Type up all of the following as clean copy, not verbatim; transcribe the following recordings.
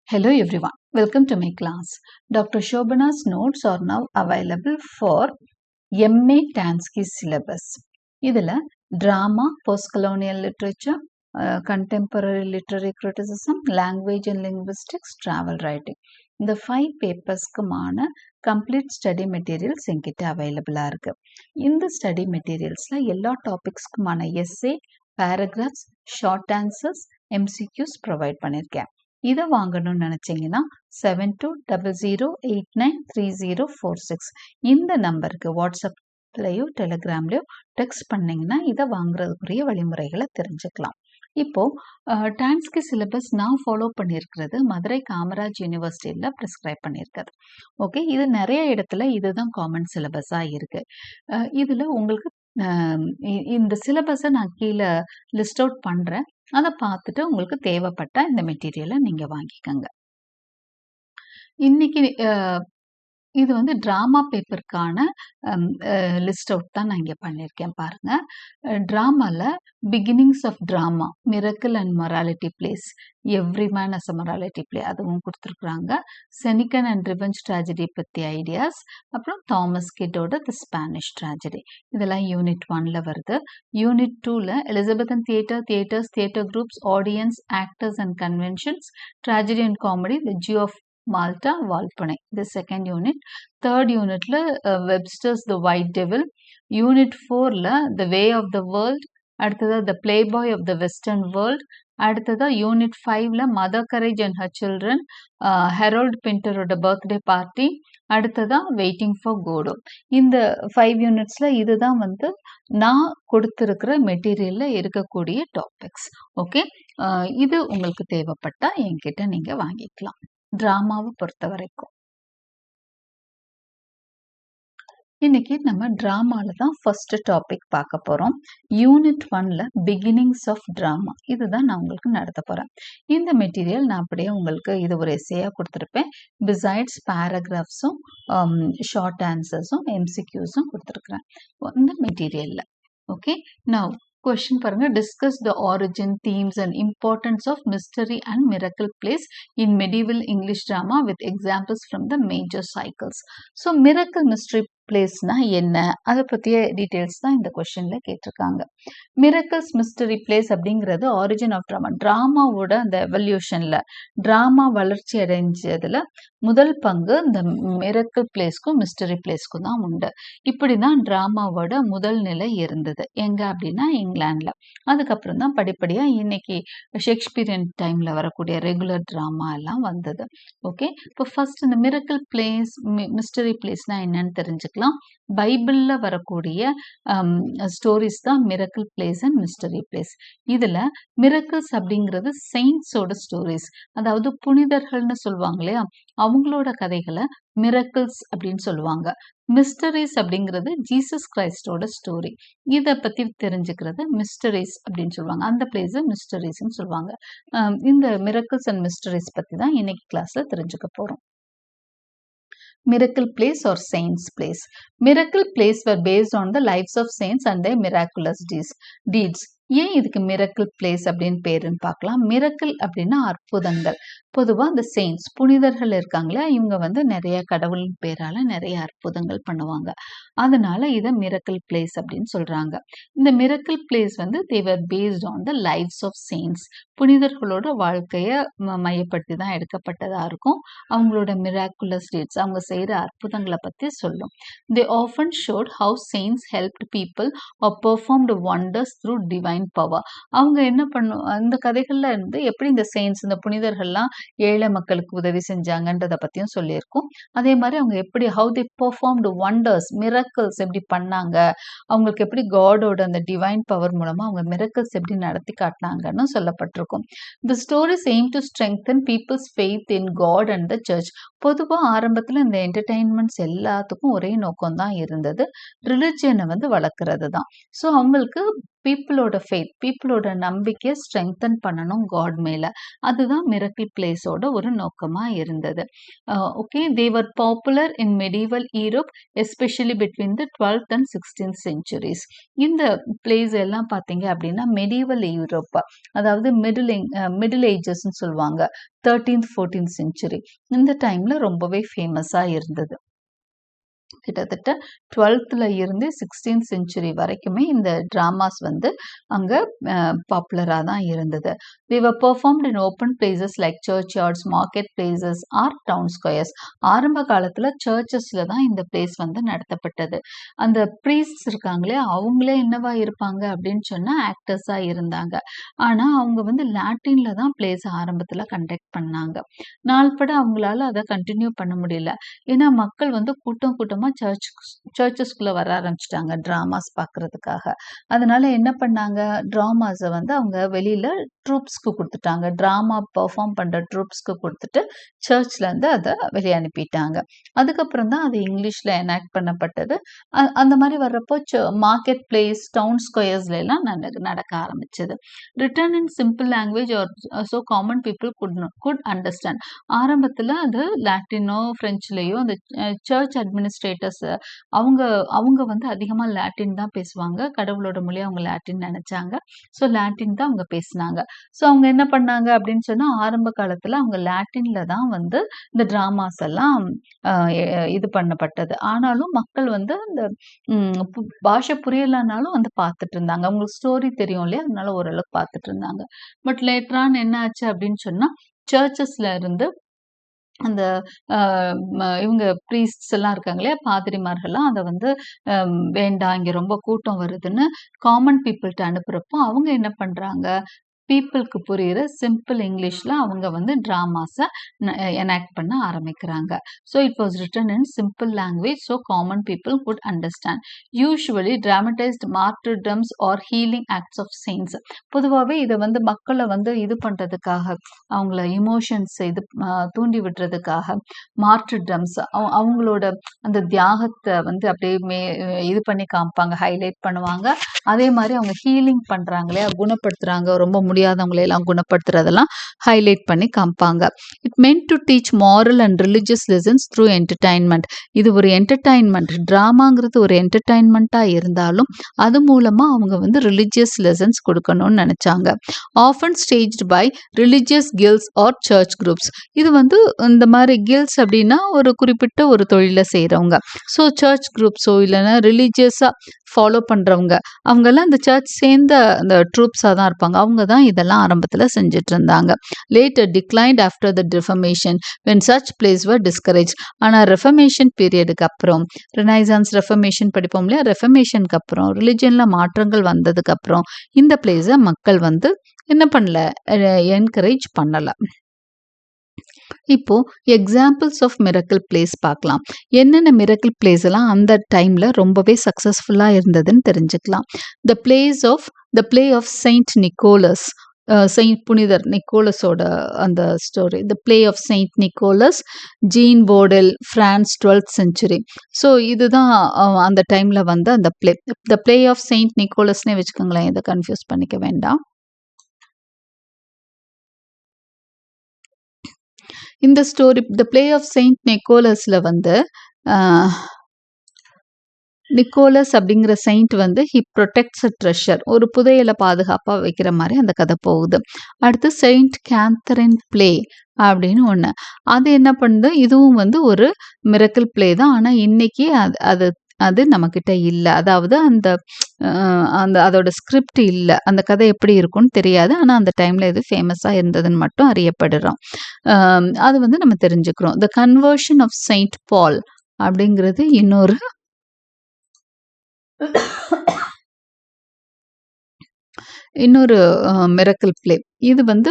Hello everyone, welcome to my class. Dr. Shobana's notes are now available for MA Tansky syllabus. இதில் drama, post-colonial literature, contemporary literary criticism, language and linguistics, travel writing. இந்த 5 பேப்பர்ஸ்க்குமான complete study materials என்கிட்ட அவைலபிளாக இருக்கு. இந்த study materialsல எல்லா டாபிக்ஸ்க்குமான essay, paragraphs, short answers, MCQs provide பண்ணியிருக்கேன். இதை வாங்கணும்னு நினச்சிங்கன்னா 7200893046 இந்த நம்பருக்கு வாட்ஸ்அப்லையோ டெலிகிராம்லையோ டெக்ஸ்ட் பண்ணிங்கன்னா இதை வாங்குறதுக்குரிய வழிமுறைகளை தெரிஞ்சுக்கலாம். இப்போது டான்ஸ்கி சிலபஸ் நான் ஃபாலோ பண்ணியிருக்கிறது மதுரை காமராஜ் யூனிவர்சிட்டியில் ப்ரிஸ்கிரைப் பண்ணியிருக்கிறது. ஓகே, இது நிறைய இடத்துல இதுதான் காமன் சிலபஸாக இருக்குது. இதில் உங்களுக்கு இந்த சிலபஸை நான் கீழே லிஸ்ட் அவுட் பண்ணுறேன். அதை பார்த்துட்டு உங்களுக்கு தேவைப்பட்ட இந்த மெட்டீரியலை நீங்கள் வாங்கிக்கோங்க. இன்னைக்கு இது வந்து ட்ராமா பேப்பருக்கான லிஸ்ட் அவுட் தான் நான் இங்கே பண்ணியிருக்கேன் பாருங்கள். ட்ராமாவில் beginnings of drama, miracle and morality plays, Everyman as a morality play அதுவும் கொடுத்துருக்குறாங்க. செனிகன் அண்ட் ரிவெஞ்ச் ட்ராஜடி பற்றி ஐடியாஸ், அப்புறம் தாமஸ் கிட்டோட தி ஸ்பானிஷ் ட்ராஜடி, இதெல்லாம் யூனிட் 1ல் வருது. யூனிட் 2ல் Elizabethan theatres, theatre groups, audiences, actors and conventions, tragedy and comedy, the Jew of Malta, Volpone, இது செகண்ட் யூனிட். தேர்ட் யூனிட்ல Webster's the white devil. Unit 4ல் the way of the world, அடுத்ததா த playboy of the western world, அடுத்ததா unit 5ல் Mother Courage and her children, Harold பிண்டரோட birthday party, அடுத்ததா waiting for Godot. இந்த 5 யூனிட்ஸில் இதுதான் வந்து நான் கொடுத்துருக்கிற மெட்டீரியலில் இருக்கக்கூடிய டாபிக்ஸ். ஓகே, இது உங்களுக்கு தேவைப்பட்டா என்கிட்ட நீங்கள் வாங்கிக்கலாம். ட்ராமாவை பொறுத்த வரைக்கும் இன்னைக்கு நம்ம ட்ராமால தான் ஃபர்ஸ்ட் டாபிக் பார்க்க போறோம். யூனிட் 1ல் பிகினிங்ஸ் ஆஃப் ட்ராமா, இதுதான் நான் உங்களுக்கு நடத்த போறேன். இந்த மெட்டீரியல் நான் அப்படியே உங்களுக்கு இது ஒரு எஸ்ஸேயா கொடுத்துருப்பேன். பிசைட்ஸ் பேராகிராஃப்ஸும் ஷார்ட் ஆன்சர்ஸும் எம்சிக்யூஸும் கொடுத்துருக்குறேன் இந்த மெட்டீரியல்ல. ஓகே, நவ் question பாருங்க. discuss the origin, themes and importance of mystery and miracle plays in medieval English drama with examples from the major cycles. So miracle mystery பிளேஸ்னா என்ன, அதை பற்றிய டீட்டெயில்ஸ் தான் இந்த கொஷனில் கேட்டிருக்காங்க. மிரக்கல்ஸ் மிஸ்டரி பிளேஸ் அப்படிங்கிறது origin of drama, ட்ராமாவோட அந்த எவல்யூஷனில் drama வளர்ச்சி அடைஞ்சதில் முதல் பங்கு இந்த மிரக்கல் பிளேஸ்க்கும் மிஸ்டரி பிளேஸ்க்கும் தான் உண்டு. இப்படி தான் ட்ராமாவோட முதல் நிலை இருந்தது எங்கே அப்படின்னா இங்கிலாண்டில். அதுக்கப்புறம் தான் படிப்படியாக இன்னைக்கு ஷேக்ஸ்பியரியன் டைமில் வரக்கூடிய ரெகுலர் ட்ராமா எல்லாம் வந்தது. ஓகே, இப்போ ஃபர்ஸ்ட் இந்த மிரக்கல் பிளேஸ் மிஸ்டரி பிளேஸ்னால் என்னன்னு தெரிஞ்சுக்கலாம். பைபிள்ல வரக்கூடிய ஸ்டோரிஸ் தான் miracle place and mystery place. இதுல மிரக்கிள்ஸ் அப்படிங்கிறது செயின்ஸோட ஸ்டோரிஸ், அதாவது புனிதர்கள்னு சொல்லுவாங்க இல்லையா, அவங்களோட கதைகளை மிரக்கிள்ஸ் அப்படின்னு சொல்லுவாங்க. மிஸ்டரிஸ் அப்படிங்கிறது ஜீசஸ் கிரைஸ்டோட ஸ்டோரி, இதை பத்தி தெரிஞ்சுக்கிறது மிஸ்டரிஸ் அப்படின்னு சொல்லுவாங்க. அந்த பிளேஸ் மிஸ்டரிஸ்ன்னு சொல்லுவாங்க. இந்த மிரக்கிள்ஸ் அண்ட் மிஸ்டரிஸ் பத்தி தான் இன்னைக்கு கிளாஸ்ல தெரிஞ்சுக்க போறோம். Miracle place or saints place. Miracle place were based on the lives of saints and their miraculous deeds. ஏன் இதுக்கு மிரக்கிள் பிளேஸ் அப்படின்னு பேருன்னு பார்க்கலாம். மிரக்கிள் அப்படின்னா அற்புதங்கள். பொதுவாக இந்த செயின்ஸ் புனிதர்கள் இருக்காங்களே, இவங்க வந்து நிறைய கடவுள் பேரால நிறைய அற்புதங்கள் பண்ணுவாங்க. அதனால இதை மிரக்கிள் பிளேஸ் அப்படின்னு சொல்றாங்க. இந்த மிரக்கிள் பிளேஸ் வந்து they were based on the lives of saints. புனிதர்களோட வாழ்க்கையை மையப்படுத்தி தான் எடுக்கப்பட்டதா இருக்கும். அவங்களோட மிராக்குலஸ் டீட்ஸ், அவங்க செய்யற அற்புதங்களை பத்தி சொல்லும். They often showed how saints helped people or performed wonders through divine power. அவங்க என்ன இந்த கதைகள்ல இருந்து எப்படி இந்த செயின்ஸ் இந்த புனிதர்கள்லாம் ஏழை மக்களுக்கு உதவி செஞ்சாங்கன்றத பத்தியும் சொல்லியிருக்கோம். அதே மாதிரி அவங்க எப்படி how they performed wonders, miracles எப்படி பண்ணாங்க, அவங்களுக்கு எப்படி காடோட அந்த டிவைன் பவர் மூலமா அவங்க miracles எப்படி நடத்தி காட்டினாங்கன்னு சொல்லப்பட்டிருக்கும். The stories aim to strengthen people's faith in God and the church. பொதுவா ஆரம்பத்துல இந்த என்டர்டெயின்மெண்ட்ஸ் எல்லாத்துக்கும் ஒரே நோக்கம் தான் இருந்தது, ரிலிஜியனை வந்து வளர்க்கறது தான். ஸோ அவங்களுக்கு பீப்புளோட ஃபெய்த், பீப்புளோட நம்பிக்கையை ஸ்ட்ரெங்தன் பண்ணணும் காட் மேல. அதுதான் மிரக்கிள் பிளேஸோட ஒரு நோக்கமா இருந்தது. Okay, they were popular in medieval Europe especially between the 12th and 16th centuries. இந்த பிளேஸ் எல்லாம் பார்த்தீங்க அப்படின்னா மெடிவல் யூரோப், அதாவது மிடில் ஏஜஸ்ன்னு சொல்லுவாங்க, 13th 14th century, இந்த டைம்ல ரொம்பவே ஃபேமஸா இருந்தது. கிட்டத்தட்ட 12th இருந்து 16th century வரைக்குமே இந்த டிராமாஸ் வந்து அங்க பாப்புலரா தான் இருந்தது. They were performed in open places like churchyards, market places or town squares. ஆரம்ப காலத்துல சர்ச்சஸ்ல தான் இந்த பிளேஸ் வந்து நடத்தப்பட்டது. அந்த ப்ரீஸ்ட்ஸ் இருக்காங்களே அவங்களே என்னவா இருப்பாங்க அப்படின்னு சொன்னா ஆக்டர்ஸா இருந்தாங்க. ஆனா அவங்க வந்து லாட்டின்ல தான் பிளேஸ் ஆரம்பத்துல கண்டக்ட் பண்ணாங்க. நாள்பட அவங்களால அதை கண்டினியூ பண்ண முடியல. ஏன்னா மக்கள் வந்து கூட்டம் கூட்டமா சர்ச்சஸ்குள்ள வர ஆரம்பிச்சிட்டாங்க டிராமாஸ் பார்க்கறதுக்காக. அதனால என்ன பண்ணாங்க, டிராமாஸை வந்து அவங்க வெளியில ட்ரூப்ஸ்க்கு கொடுத்துட்டாங்க. டிராமா பெர்ஃபார்ம் பண்ற ட்ரூப்ஸ்க்கு கொடுத்துட்டு சர்ச்ல இருந்து அதை வெளியே அனுப்பிட்டாங்க. அதுக்கப்புறம் தான் அது இங்கிலீஷ்ல எனாக்ட் பண்ணப்பட்டது. அந்த மாதிரி வர்றப்போ மார்க்கெட் பிளேஸ், டவுன் ஸ்கொயர்ஸ்ல எல்லாம் நடக்க ஆரம்பிச்சது. Return in simple language so common people could understand. ஆரம்பத்துல அது லாட்டினோ பிரெஞ்சுலயோ அந்த சர்ச் அட்மினிஸ்ட்ரேட்டர்ஸ் அவங்க வந்து அதிகமா லாட்டின் தான் பேசுவாங்க. கடவுளோட மொழி அவங்க லாட்டின் நினைச்சாங்க. ஸோ லாட்டின் தான் அவங்க பேசினாங்க. ஸோ அவங்க என்ன பண்ணாங்க அப்படின்னு சொன்னா ஆரம்ப காலத்துல அவங்க லாட்டின்ல தான் வந்து இந்த டிராமாஸ் எல்லாம் இது பண்ணப்பட்டது. ஆனாலும் மக்கள் வந்து இந்த பாஷை புரியலனாலும் வந்து பார்த்துட்டு இருந்தாங்க. அவங்களுக்கு ஸ்டோரி தெரியும் இல்லையா, அதனால ஓரளவுக்கு பார்த்துட்டு இருந்தாங்க. பட் லேட்டரான் என்ன ஆச்சு அப்படின்னு சொன்னா சர்ச்சஸ்ல இருந்து அந்த இவங்க ப்ரீஸ்ட்ஸ் எல்லாம் இருக்காங்க இல்லையா, பாதிரிமார்கள்லாம் அதை வந்து வேண்டாம் இங்க ரொம்ப கூட்டம் வருதுன்னு காமன் பீப்புள்கிட்ட அனுப்புறப்போ அவங்க என்ன பண்றாங்க, பீப்புளுக்கு புரியுற சிம்பிள் இங்கிலீஷ்ல அவங்க வந்து டிராமாஸை எனாக்ட் பண்ண ஆரம்பிக்கிறாங்க. So it was written in simple language so common people could understand. Usually dramatized martyrdoms or healing acts of saints. பொதுவாகவே இதை வந்து மக்களை வந்து இது பண்றதுக்காக, அவங்கள இமோஷன்ஸ் இது தூண்டி விடுறதுக்காக மார்டர்டம்ஸ், அவங்களோட அந்த தியாகத்தை வந்து அப்படியே இது பண்ணி காமிப்பாங்க, ஹைலைட் பண்ணுவாங்க. அதே மாதிரி அவங்க ஹீலிங் பண்றாங்களே, குணப்படுத்துறாங்க, ரொம்ப முடியாதவங்களை எல்லாம் குணப்படுத்துறதெல்லாம் ஹைலைட் பண்ணி காமிப்பாங்க. It meant to teach moral and religious lessons through entertainment. இது ஒரு என்டர்டைன்மெண்ட், டிராமாங்கிறது ஒரு என்டர்டைன்மெண்ட்டா இருந்தாலும் அது மூலமா அவங்க வந்து ரிலிஜியஸ் லெசன்ஸ் கொடுக்கணும்னு நினைச்சாங்க. Often staged by religious guilds or church groups. இது வந்து இந்த மாதிரி கில்ஸ் அப்படின்னா ஒரு குறிப்பிட்ட ஒரு தொழிலை செய்கிறவங்க. ஸோ சர்ச் குரூப்ஸோ இல்லைன்னா ரிலிஜியஸாக ஃபாலோ பண்ணுறவங்க, அவங்கெல்லாம் இந்த சர்ச் சேர்ந்த அந்த ட்ரூப்ஸாக தான் இருப்பாங்க. அவங்க தான் இதெல்லாம் ஆரம்பத்தில் செஞ்சுட்டு இருந்தாங்க. Later declined after the reformation when church plays were discourage. ஆனால் ரெஃபர்மேஷன் பீரியடுக்கு அப்புறம், ரெனைசான்ஸ் ரெஃபர்மேஷன் படிப்போம் இல்லையா, ரெஃபர்மேஷனுக்கு அப்புறம் ரிலிஜனில் மாற்றங்கள் வந்ததுக்கு அப்புறம் இந்த பிளேஸை மக்கள் வந்து என்ன பண்ணல, என்கரேஜ் பண்ணல. இப்போ எக்ஸாம்பிள்ஸ் ஆஃப் மிரக்கிள் பிளேஸ் பார்க்கலாம். என்னென்ன மிரக்கிள் பிளேஸ் எல்லாம் அந்த டைம்ல ரொம்பவே சக்சஸ்ஃபுல்லா இருந்ததுன்னு தெரிஞ்சுக்கலாம். The play of Saint Nicholas, Saint புனிதர் நிக்கோலஸோட அந்த story. The play of Saint Nicholas, Jean Bodel, France, 12th century. So இதுதான் அந்த டைம்ல வந்து அந்த play. The play of Saint நிக்கோலஸ்னே வச்சுக்கோங்களேன், இதை கன்ஃபியூஸ் பண்ணிக்க வேண்டாம். இந்த story the play of Saint நிக்கோலஸ்ல வந்து நிக்கோலஸ் அப்படிங்கிற செயின்ட் வந்து ஹி ப்ரொடெக்ட்ஸ் அ ட்ரெஷர், ஒரு புதையலை பாதுகாப்பாக வைக்கிற மாதிரி அந்த கதை போகுது. அடுத்து செயின்ட் கேத்தரின் பிளே அப்படின்னு ஒன்று, அது என்ன பண்ணுது, இதுவும் வந்து ஒரு மிரக்கிள் பிளே தான். ஆனால் இன்னைக்கு அது நம்மக்கிட்ட இல்லை. அதாவது அதோட ஸ்கிரிப்ட் இல்லை, அந்த கதை எப்படி இருக்கும்னு தெரியாது. ஆனால் அந்த டைமில் இது ஃபேமஸாக இருந்ததுன்னு மட்டும் அறியப்படுறோம். அது வந்து நம்ம தெரிஞ்சுக்கிறோம். The conversion of Saint Paul அப்படிங்கிறது இன்னொரு மிரக்கிள் பிளே. இது வந்து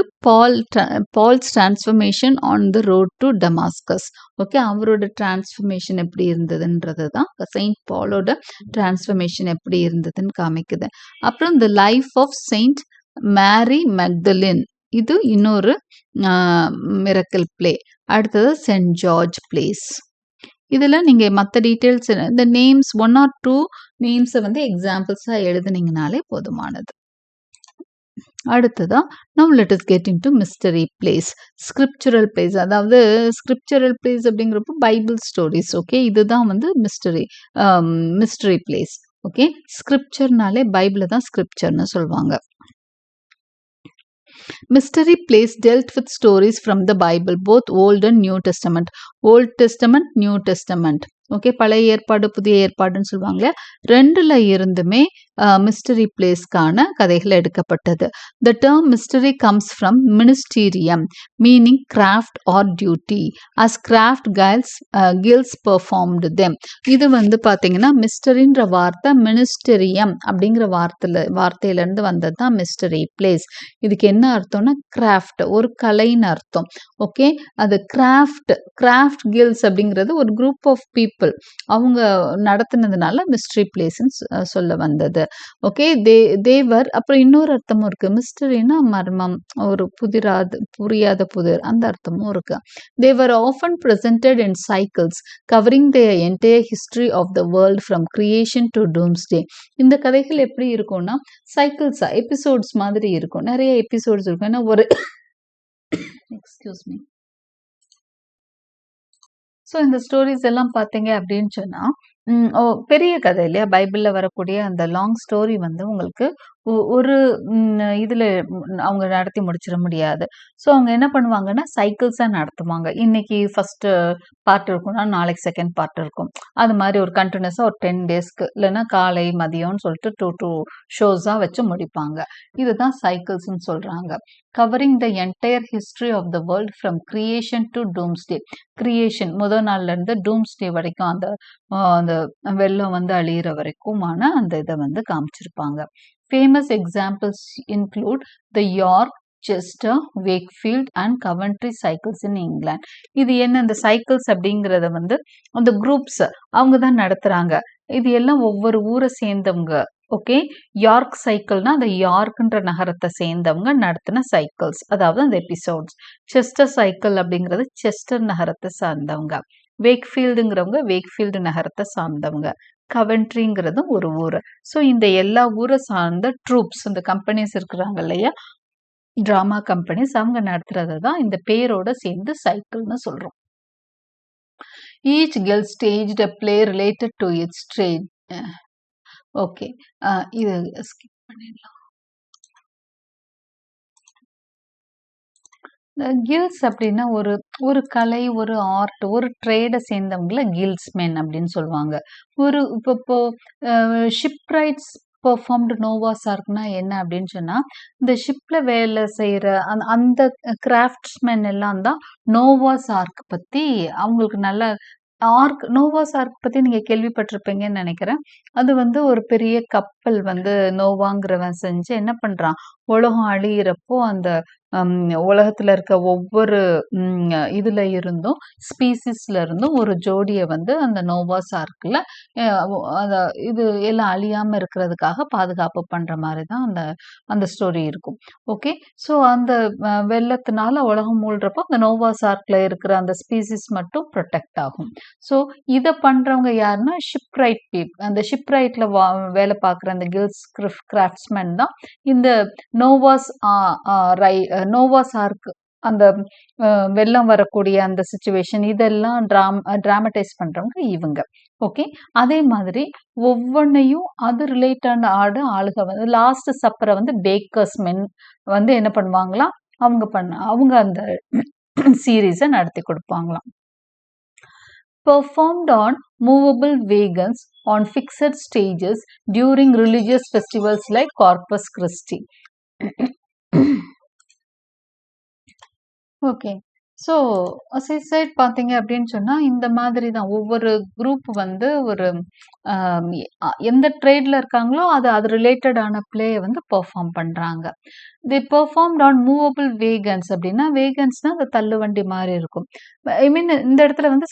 Paul's transformation on the road to Damascus. Okay, அவரோட டிரான்ஸ்ஃபர்மேஷன் எப்படி இருந்ததுன்றது தான் செயின்ட் பாலோட டிரான்ஸ்ஃபர்மேஷன் எப்படி இருந்ததுன்னு காமிக்குது. அப்புறம் த லைஃப் ஆஃப் செயின்ட் மேரி மெக்தலின், இது இன்னொரு மிரக்கிள் பிளே. அடுத்தது சென்ட் ஜார்ஜ் பிளேஸ். இதில் நீங்கள் மற்ற டீட்டெயில்ஸ் இந்த நேம்ஸ் 1 or 2 நேம்ஸை வந்து எக்ஸாம்பிள்ஸாக எழுதுனீங்கனாலே போதுமானது. அடுத்ததா now let us get into mystery plays. Scriptural place, அதாவது ஸ்கிரிப்சுரல் பிளேஸ் அப்படிங்கிறப்போ பைபிள் ஸ்டோரிஸ். ஓகே, இதுதான் வந்து மிஸ்டரி பிளேஸ். ஓகே, ஸ்கிரிப்சர்னாலே பைபிளை தான் ஸ்கிரிப்சர்னு சொல்லுவாங்க. Mystery plays dealt with stories from the Bible, both Old and New Testament. Old Testament, New Testament. Okay, பழைய ஏற்பாடு புதிய ஏற்பாடுன்னு சொல்லுவாங்க. ரெண்டுல இருந்துமே மிஸ்டரி பிளேஸ்க்கான கதைகள் எடுக்கப்பட்டது. The term mystery comes from ministerium, meaning craft or duty, as craft guilds performed them. இது வந்து பார்த்தீங்கன்னா மிஸ்டரின்ற வார்த்தை மினிஸ்டரியம் அப்படிங்கிற வார்த்தையிலேருந்து வந்தது தான் மிஸ்டரி பிளேஸ். இதுக்கு என்ன அர்த்தம்னா கிராஃப்ட், ஒரு கலைன்னு அர்த்தம். ஓகே, அது கிராஃப்ட் கில்ஸ் அப்படிங்கிறது ஒரு குரூப் ஆஃப் பீப்புள் அவங்க நடத்தினதுனால மிஸ்டரி பிளேஸ்ன்னு சொல்ல வந்தது. ஓகே, தேவர். அப்புறம் இன்னொரு அர்த்தமும் இருக்கு. மிஸ்டரினா மர்மம், ஒரு புரியாத புதிர், அந்த அர்த்தமும் இருக்கு. They were often presented in cycles covering the entire history of the world from creation to doomsday. இந்த கதைகள் எப்படி இருக்கும்னா சைக்கிள்ஸா எபிசோட்ஸ் மாதிரி இருக்கும். நிறைய எபிசோட்ஸ் இருக்கும். ஏன்னா ஒரு எக்ஸ்கியூஸ் மீ. ஸோ இந்த ஸ்டோரிஸ் எல்லாம் பார்த்தீங்க அப்படின்னு சொன்னால் பெரிய கதை இல்லையா, பைபிளில் வரக்கூடிய அந்த லாங் ஸ்டோரி வந்து உங்களுக்கு ஒரு இதில் அவங்க நடத்தி முடிச்சிட முடியாது. ஸோ அவங்க என்ன பண்ணுவாங்கன்னா சைக்கிள்ஸாக நடத்துவாங்க. இன்னைக்கு ஃபஸ்ட்டு பார்ட் இருக்கும்னா நாளைக்கு செகண்ட் பார்ட் இருக்கும். அது மாதிரி ஒரு கண்டினியூஸாக ஒரு 10 டேஸ்க்கு, இல்லைன்னா காலை மதியம்னு சொல்லிட்டு 2 ஷோஸாக வச்சு முடிப்பாங்க. இதுதான் சைக்கிள்ஸ்ன்னு சொல்கிறாங்க. Covering the entire history of the world from creation to doomsday. Creation முதல் நாள்லேருந்து டூம்ஸ்டே வரைக்கும், அந்த வெள்ளம் வந்து அழியிற வரைக்குமான அந்த இதை வந்து காமிச்சிருப்பாங்க. Famous examples include the York, Chester, Wakefield and Coventry cycles in England. இது என்ன, இந்த சைக்கிள்ஸ் அப்படிங்கிறத வந்து அந்த குரூப்ஸ் அவங்க தான் நடத்துகிறாங்க. இது எல்லாம் ஒவ்வொரு ஊரை சேர்ந்தவங்க. ஓகே, யார்க் சைக்கிள்னா அந்த யார்க்ன்ற நகரத்தை சேர்ந்தவங்க நடத்தின சைக்கிள்ஸ், அதாவது அந்த எபிசோட்ஸ். செஸ்டர் சைக்கிள் அப்படிங்கிறது செஸ்டர் நகரத்தை சார்ந்தவங்க. வேக்ஃபீல்டுங்கிறவங்க வேக்ஃபீல்டு நகரத்தை சார்ந்தவங்க. கவன்ட்ரிங்கிறதும் ஒரு ஊர். ஸோ இந்த எல்லா ஊரை சார்ந்த ட்ரூப்ஸ், இந்த கம்பெனிஸ் இருக்கிறாங்க இல்லையா, ட்ராமா கம்பெனிஸ், அவங்க நடத்துறதை தான் இந்த பேரோட சேர்ந்து சைக்கிள்னு சொல்கிறோம். Each guild staged a play related to its trade. Okay, இது ஸ்கிப் பண்ணிடலாம். கில்ஸ் அப்படின்னா ஒரு கலை, ஒரு ஆர்ட், ஒரு ட்ரேடை சேர்ந்தவங்கள கில்ஸ்மென் அப்படின்னு சொல்லுவாங்க. இப்போ ஷிப்ரைட்ஸ் பெர்ஃபார்ம்டு நோவாஸ் ஆர்க்னா என்ன அப்படின்னு சொன்னால், இந்த ஷிப்பில் வேலை செய்கிற அந்த கிராஃப்ட்ஸ்மென் எல்லாம் தான் நோவாஸ் ஆர்க் பற்றி அவங்களுக்கு நல்ல நோவாஸ் ஆர்க் பற்றி நீங்கள் கேள்விப்பட்டிருப்பீங்கன்னு நினைக்கிறேன். அது வந்து ஒரு பெரிய கப்பல் வந்து நோவாங்கிறவன் செஞ்சு என்ன பண்ணுறான், உலகம் அழியிறப்போ அந்த உலகத்தில் இருக்க ஒவ்வொரு இதில் இருந்தும் ஸ்பீசிஸ்ல இருந்தும் ஒரு ஜோடியை வந்து அந்த நோவாஸ் ஆர்க்கில் இது எல்லாம் அழியாமல் இருக்கிறதுக்காக பாதுகாப்பு பண்ணுற மாதிரி தான் அந்த ஸ்டோரி இருக்கும். ஓகே, ஸோ அந்த வெள்ளத்தினால உலகம் மூழ்கிறப்போ அந்த நோவாஸ் ஆர்க்கில் இருக்கிற அந்த ஸ்பீசிஸ் மட்டும் ப்ரொடெக்ட் ஆகும். ஸோ இதை பண்ணுறவங்க யாருன்னா ஷிப்ரைட் அந்த ஷிப்ரைட்டில் வேலை பார்க்குற அந்த கில்ஸ் கிராஃப்ட்ஸ்மென் தான் இந்த நோவாஸ் ஆர்க், அந்த வெள்ளம் வரக்கூடிய அந்த சிச்சுவேஷன், இதெல்லாம் டிராமடைஸ் பண்றவங்க இவங்க. ஓகே, அதே மாதிரி ஒவ்வொன்றையும் அது ரிலேட்டட் ஆளுக வந்து லாஸ்ட் சப்பரை வந்து பேக்கர்ஸ் மென் வந்து என்ன பண்ணுவாங்களாம், அவங்க அந்த சீரீஸை நடத்தி கொடுப்பாங்களாம். Performed on movable wagons on fixed stages during religious festivals like Corpus Christi. Okay, so சைட் பார்த்தீங்க அப்படின்னு சொன்னால் இந்த மாதிரி தான் ஒவ்வொரு குரூப் வந்து ஒரு எந்த ட்ரேடில் இருக்காங்களோ அது ரிலேட்டடான பிளேயை வந்து பெர்ஃபார்ம் பண்ணுறாங்க. தி பெர்ஃபார்ம்ட் ஆன் மூவபிள் வேகன்ஸ் அப்படின்னா, வேகன்ஸ்னால் அந்த தள்ளுவண்டி மாதிரி இருக்கும். ஐ மீன் இந்த இடத்துல வந்து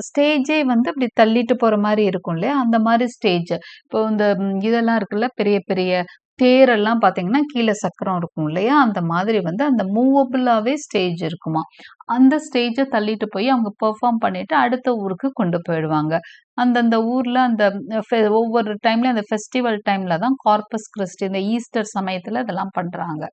ஸ்டேஜே வந்து அப்படி தள்ளிட்டு போகிற மாதிரி இருக்கும் இல்லையா, அந்த மாதிரி ஸ்டேஜ். இப்போ இந்த இதெல்லாம் இருக்குல்ல, பெரிய பெரிய தேரெல்லாம் பார்த்தீங்கன்னா கீழே சக்கரம் இருக்கும் இல்லையா, அந்த மாதிரி வந்து அந்த மூவபிளாவே ஸ்டேஜ் இருக்குமா. அந்த ஸ்டேஜை தள்ளிட்டு போய் அவங்க பெர்ஃபார்ம் பண்ணிட்டு அடுத்த ஊருக்கு கொண்டு போயிடுவாங்க. அந்தந்த ஊர்ல அந்த ஒவ்வொரு டைம்ல அந்த ஃபெஸ்டிவல் டைம்ல தான் கார்பஸ் கிறிஸ்டி இந்த ஈஸ்டர் சமயத்துல இதெல்லாம் பண்றாங்க.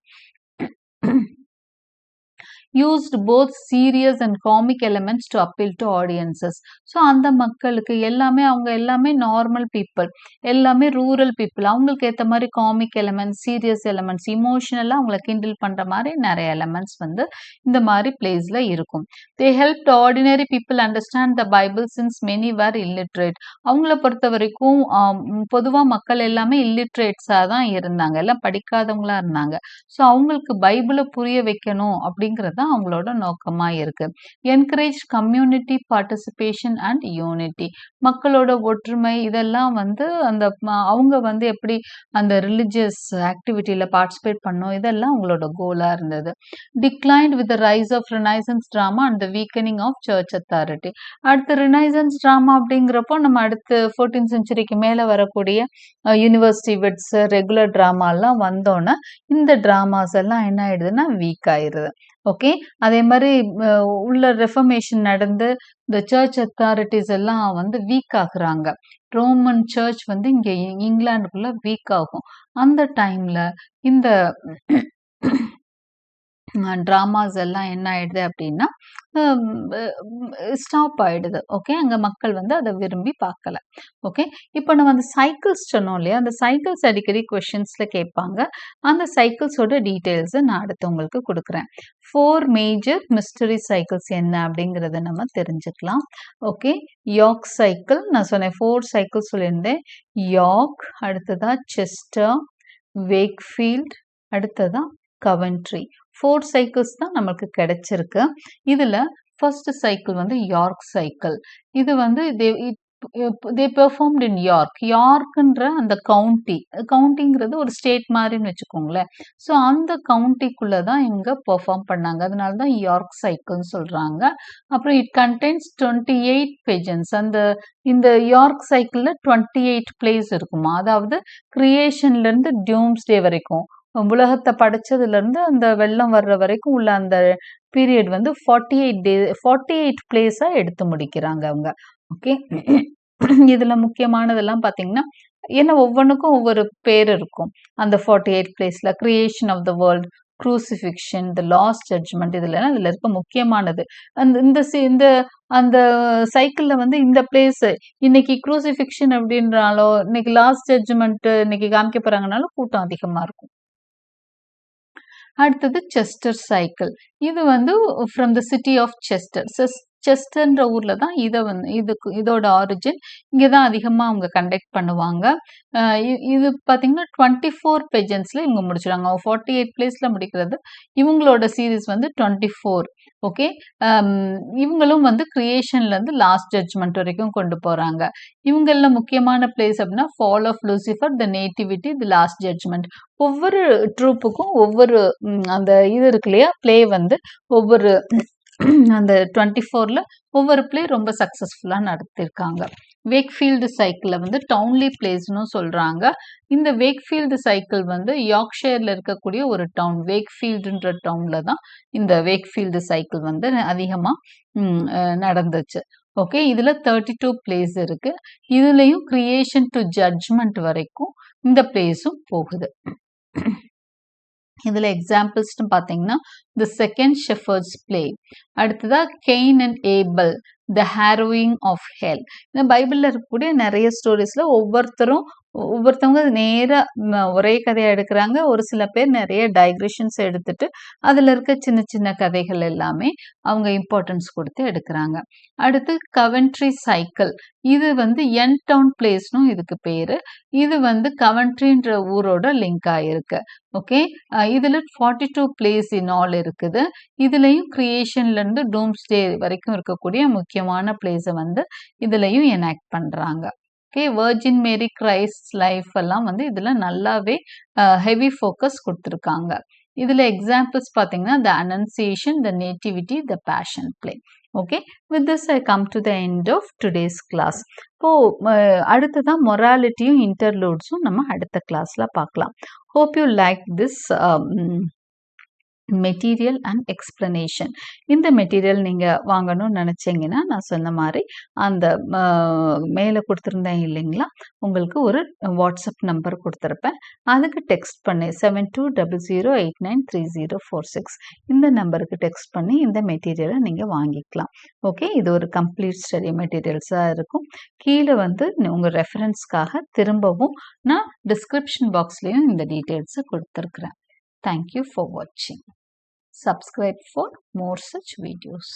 used both serious and comic elements to appeal to audiences. So அந்த மக்களுக்கு எல்லாமே அவங்க எல்லாமே நார்மல் பீப்புள், எல்லாமே ரூரல் பீப்புள். அவங்களுக்கு ஏற்ற மாதிரி காமிக் எலமெண்ட்ஸ், சீரியஸ் எலமெண்ட்ஸ், இமோஷனலாக அவங்கள கிண்டில் பண்ணுற மாதிரி நிறைய எலமெண்ட்ஸ் வந்து இந்த மாதிரி பிளேஸில் இருக்கும். They help ordinary people understand the Bible since many were illiterate. அவங்கள பொறுத்த வரைக்கும் பொதுவாக மக்கள் எல்லாமே இல்லிட்ரேட்ஸாக தான் இருந்தாங்க, எல்லாம் படிக்காதவங்களா இருந்தாங்க. ஸோ அவங்களுக்கு பைபிளை புரிய வைக்கணும் அப்படிங்கிறது தான் அவங்களோட நோக்கமா இருக்கு. Encourage community participation and unity. மக்களோட ஒற்றுமை இதெல்லாம் வந்து அந்த அவங்க வந்து எப்படி அந்த ரிலிஜியஸ் ஆக்டிவிட்டியில பார்ட்டிசிபேட் பண்ணும், இதெல்லாம் அவங்களோட கோலா இருந்தது. Declined with the rise of renaissance drama and the weakening of church authority. அடுத்து ரினைசன்ஸ் டிராமா அப்படிங்கிறப்போ நம்ம அடுத்து 14th செஞ்சுரிக்கு மேல வரக்கூடிய யூனிவர்சிட்டி விட்ஸ், ரெகுலர் டிராமா எல்லாம் வந்தோன்னா இந்த டிராமாஸ் எல்லாம் என்ன ஆயிடுதுன்னா வீக் ஆயிருது. ஓகே, அதே மாதிரி உள்ள ரெஃபர்மேஷன் நடந்து இந்த சர்ச் அத்தாரிட்டிஸ் எல்லாம் வந்து வீக் ஆகுறாங்க. ரோமன் சர்ச் வந்து இங்க இங்கிலாந்துக்குள்ள வீக் ஆகும். அந்த டைம்ல இந்த டிராமாஸ் எல்லாம் என்ன ஆயிடுது அப்படின்னா ஸ்டாப் ஆயிடுது. ஓகே, அங்க மக்கள் வந்து அதை விரும்பி பார்க்கல. ஓகே, இப்போ நம்ம அந்த சைக்கிள்ஸ் சொன்னோம் இல்லையா, அந்த சைக்கிள்ஸ் அடிக்கடி கொஸ்டின்ஸ்ல கேட்பாங்க. அந்த சைக்கிள்ஸோட டீட்டெயில்ஸை நான் அடுத்து உங்களுக்கு கொடுக்குறேன். 4 மேஜர் மிஸ்டரி சைக்கிள்ஸ் என்ன அப்படிங்கிறத நம்ம தெரிஞ்சுக்கலாம். ஓகே, யார்க் சைக்கிள் நான் சொன்னேன், 4 சைக்கிள் சொல்லியிருந்தேன். யார்க், அடுத்ததா செஸ்டர், வேக்ஃபீல்ட், அடுத்ததா கவென்ட்ரி. 4 சைக்கிள்ஸ் தான் நமக்கு கிடைச்சிருக்கு. இதுல ஃபர்ஸ்ட் சைக்கிள் வந்து யார்க் சைக்கிள். இது வந்து they performed in யார்க். யார்க்ன்ற அந்த கவுண்டிங்கிறது ஒரு ஸ்டேட் மாதிரின்னு வச்சுக்கோங்களேன். ஸோ அந்த கவுண்டிக்குள்ள தான் இவங்க பெர்ஃபார்ம் பண்ணாங்க, அதனால தான் யார்க் சைக்கிள்னு சொல்றாங்க. அப்புறம் இட் கண்டெய்ன்ஸ் 28 பேஜன்ஸ். இந்த யார்க் சைக்கிள்ல 28 பிளேஸ் இருக்குமா, அதாவது கிரியேஷன்ல இருந்து டியூம்ஸ்டே வரைக்கும், உலகத்தை படைச்சதுல இருந்து அந்த வெள்ளம் வர்ற வரைக்கும் உள்ள அந்த பீரியட் வந்து 48 பிளேஸா எடுத்து முடிக்கிறாங்க அவங்க. ஓகே, இதுல முக்கியமானதெல்லாம் பாத்தீங்கன்னா ஏன்னா ஒவ்வொன்றுக்கும் ஒவ்வொரு பேர் இருக்கும். அந்த 48 பிளேஸ்ல creation of the world, crucifixion, the last judgement, இதுல இருக்க முக்கியமானது இந்த அந்த சைக்கிள்ல வந்து இந்த பிளேஸ் இன்னைக்கு குரூசிஃபிக்ஷன் அப்படின்றாலோ, இன்னைக்கு லாஸ்ட் ஜட்ஜ்மெண்ட் இன்னைக்கு காமிக்க போறாங்கனாலும் கூட்டம் அதிகமா இருக்கும். அடுத்தது செஸ்டர் சைக்கிள். இது வந்து from the city of Chester. செஸ்டர்ன்ற ஊர்ல தான் இதோட ஆரிஜின். இங்கே தான் அதிகமாக அவங்க கண்டக்ட் பண்ணுவாங்க. இது பார்த்தீங்கன்னா 24 பேஜன்ஸ்ல இவங்க முடிச்சிடுவாங்க. 48 பிளேஸ்ல முடிக்கிறது. இவங்களோட சீரீஸ் வந்து 24. ஓகே, இவங்களும் வந்து கிரியேஷன்ல இருந்து லாஸ்ட் ஜட்ஜ்மெண்ட் வரைக்கும் கொண்டு போறாங்க. இவங்கள முக்கியமான பிளேஸ் அப்படின்னா fall of Lucifer, the nativity, the last judgement. ஒவ்வொரு ட்ரூப்புக்கும் ஒவ்வொரு அந்த இது இருக்கு இல்லையா, பிளே வந்து ஒவ்வொரு அந்த 24ல ஒவ்வொரு பிளே ரொம்ப சக்சஸ்ஃபுல்லா நடத்திருக்காங்க. வேக்ஃபீல்டு சைக்கிளை வந்து டவுன்லி பிளேஸ்னு சொல்றாங்க. இந்த வேக்ஃபீல்டு சைக்கிள் வந்து யார்க்ஷயர்ல இருக்கக்கூடிய ஒரு டவுன், வேக்ஃபீல்டுன்ற டவுன்ல தான் இந்த வேக்ஃபீல்டு சைக்கிள் வந்து அதிகமா நடந்துச்சு. ஓகே, இதுல 32 பிளேஸ் இருக்கு. இதுலயும் கிரியேஷன் டு ஜட்ஜ்மெண்ட் வரைக்கும் இந்த பிளேஸும் போகுது. இதுல எக்ஸாம்பிள்ஸ்னு பார்த்தீங்கன்னா தி செகண்ட் ஷெஃபர்ட்ஸ் பிளே, அடுத்ததா Cain and Abel, the harrowing of hell. இந்த பைபிள்ல இருக்கக்கூடிய நிறைய ஸ்டோரிஸ்ல ஒவ்வொருத்தவங்க நேராக ஒரே கதையை எடுக்கிறாங்க. ஒரு சில பேர் நிறைய டைக்ரெஷன்ஸ் எடுத்துட்டு அதில் இருக்க சின்ன சின்ன கதைகள் எல்லாமே அவங்க இம்பார்ட்டன்ஸ் கொடுத்து எடுக்கிறாங்க. அடுத்து கவென்ட்ரி சைக்கிள். இது வந்து என் டவுன் பிளேஸ்னும் இதுக்கு பேரு. இது வந்து கவென்ட்ரின்ற ஊரோட லிங்க் ஆயிருக்கு. ஓகே, இதுல 42 பிளேஸ் இன் ஆல் இருக்குது. இதுலயும் கிரியேஷன்ல இருந்து டூம்ஸ்டே வரைக்கும் இருக்கக்கூடிய முக்கியமான பிளேஸை வந்து இதுலயும் எனாக்ட் பண்றாங்க. ஓகே, வர்ஜின் மேரி கிரைஸ்ட் லைஃப் எல்லாம் வந்து இதுல நல்லாவே ஹெவி ஃபோக்கஸ் கொடுத்துருக்காங்க. இதில் எக்ஸாம்பிள்ஸ் பார்த்தீங்கன்னா the annunciation, the nativity, the passion play. Okay, with this I come to the end of today's class. இப்போ அடுத்ததான் மொராலிட்டியும் இன்டர்லூட்ஸும் நம்ம அடுத்த கிளாஸில் பார்க்கலாம். Hope you like this material and explanation. இந்த மெட்டீரியல் நீங்கள் வாங்கணும்னு நினச்சிங்கன்னா நான் சொன்ன மாதிரி அந்த மேலே கொடுத்துருந்தேன் இல்லைங்களா, உங்களுக்கு ஒரு வாட்ஸ்அப் நம்பர் கொடுத்துருப்பேன். அதுக்கு டெக்ஸ்ட் பண்ணி 7200893046 இந்த நம்பருக்கு டெக்ஸ்ட் பண்ணி இந்த மெட்டீரியலை நீங்கள் வாங்கிக்கலாம். ஓகே, இது ஒரு கம்ப்ளீட் ஸ்டடி மெட்டீரியல்ஸாக இருக்கும். கீழே வந்து உங்கள் ரெஃபரன்ஸ்க்காக திரும்பவும் நான் டிஸ்கிரிப்ஷன் பாக்ஸ்லேயும் இந்த டீட்டெயில்ஸை கொடுத்துருக்குறேன். Thank you for watching. Subscribe for more such videos.